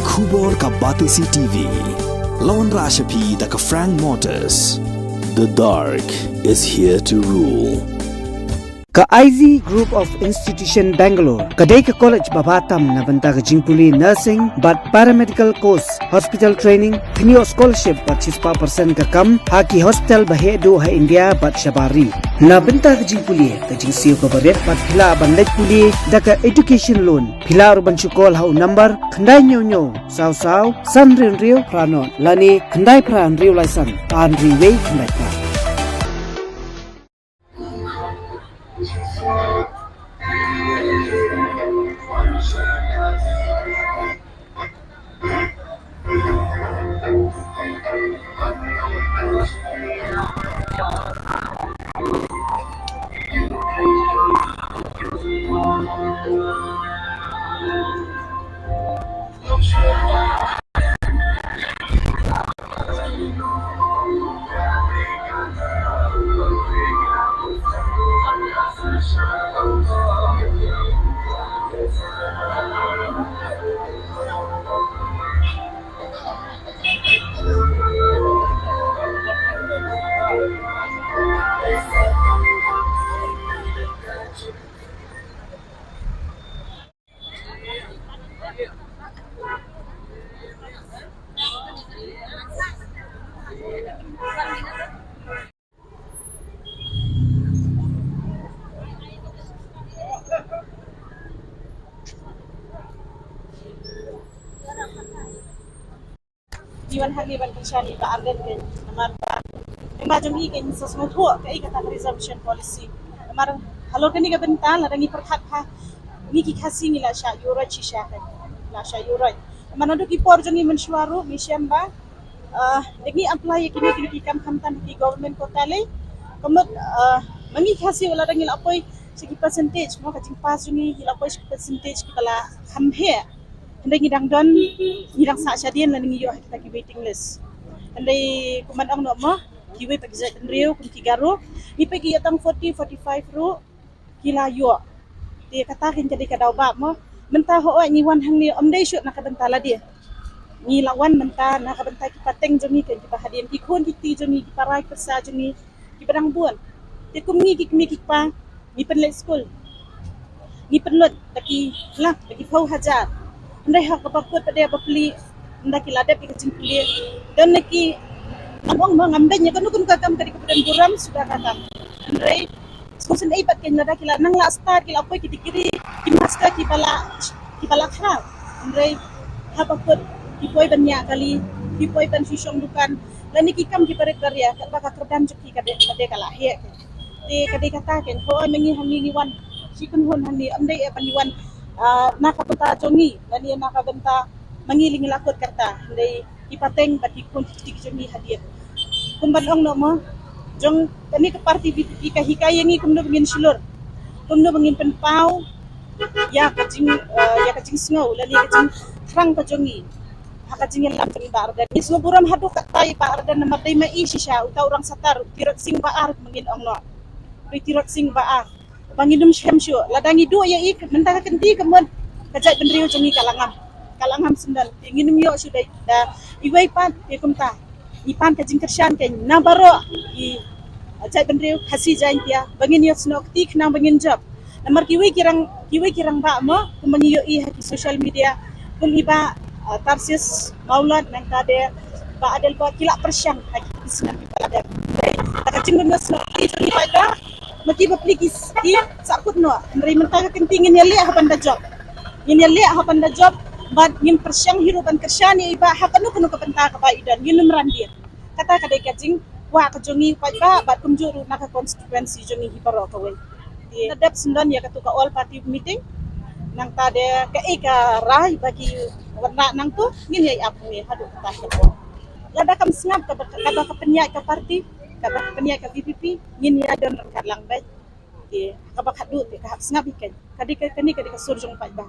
Khubor ka Batisi TV. Lawan Rashapi da ka Frank Motors. The dark is here to rule. Ka IZ Group of Institution Bangalore, kadai ka college babatam na banta ka jingpuli nursing but paramedical course, hospital training, thinio scholarship but 6% ka kam, haki hospital bahedo ha India but shabari. Na banta ka jingpuli, ka jingsiyo ka baret but pila bandaj puli, da ka education loan, pila urban chukol ha number, khandai nyo, saw, san rin pranon, lani khandai pran rio laisan, an riway khandai pran. Diwan Haliban Kashani ba Arden din naman ba imagine higin sa smutuo kay kata reservation policy naman halo kani ga bental rangi perkhat ha niki khasi nila sha yura chi sha la sha yura naman do ki por jongi mensuaru misiam ba degi apply kini kam khamtan ki government kota le kamot mangi khasi wala rangi apoi segi percentage mo kajing pas jongi hila apoi percentage kala khamhe Andai ngidang don, ngidang sa syadian lan ngiyo kita ki waiting list. Andai kumandang no mo, kiwe pagi zat nriu kun kigaro, ni pagi atang 40 45 ru kila yo. Dia katakin jadi kadau ba mo, mentah ho ni wan hang ni omdai syut nak bentala dia. Ni lawan mentah nak bentai ki pateng jomi kan ki hadian ki kun ki ti jomi ki parai persa jomi ki badang buan. Te kum ni ki pa, ni penlet school. Ni penlut taki lah, taki pau hajar. Andai hak kapakut pada beli ndak kiladap ikut kuliah dan neki abang mengambilnya kan kakam tadi kemudian buram sudah kakam andai susun ibat kan ndak kila nang la start kila apa kita kiri kimasta kibala khal andai hapakut kipoi banyak kali kipoi ban sisong dukan dan neki kam kipare karya baka kerdam juki kade kala he te kade kata kan ho mengi hani wan sikun hon hani andai paniwan nakabenta jongi lani nakabenta mangiling lakot karta ndai ipateng bati kun tik jongi hadiat kumban ong no mo jong kani ke parti VPP ka hikayengi kumno bengin silur kumno bengin penpau ya kajing snow lani kajing krang ka jongi hakajing lam jongi ba ardan isno buram hadu katai pa ardan namatay mai sisya uta orang satar tirot sing baar mengin ong no tirot sing baar Banginum syamsyu ladangi do ya ik mentaka kenti kemon kajak benriu jongi kalangam sendal inginum yo sudah da iwai pan kumta ipan kajing kersan ken nabaro i ajak benriu khasi jain dia bangin yo snok tik nang bangin job namar kiwi kirang ba mo kumangi yo i haki social media kum iba tarsis maulad nang tade ba adel ba kila persyang haki isnan pada kajing bangin snok ti jongi pada maki baplikis ki sakut no meri mentaka kentingin ya lihat hapan da job ngin ya lihat hapan da job bad ngin persyang hirupan kersyani iba hakanu kuno kapenta ka baidan ngin randir kata kadai kajing wa kajongi pa ba bad kumjuru naka konstituensi jongi hiparo kawai di nadap sundan ya katuka all party meeting nang tade ka rai bagi warna nang tu ngin ya apu ni hadu kata ko lada kam sngap ka penyak ka parti kabak kenia ka VPP ngin ya don kat lang bay kabak hadu ka sngap ikan kadi ka surjong pa ba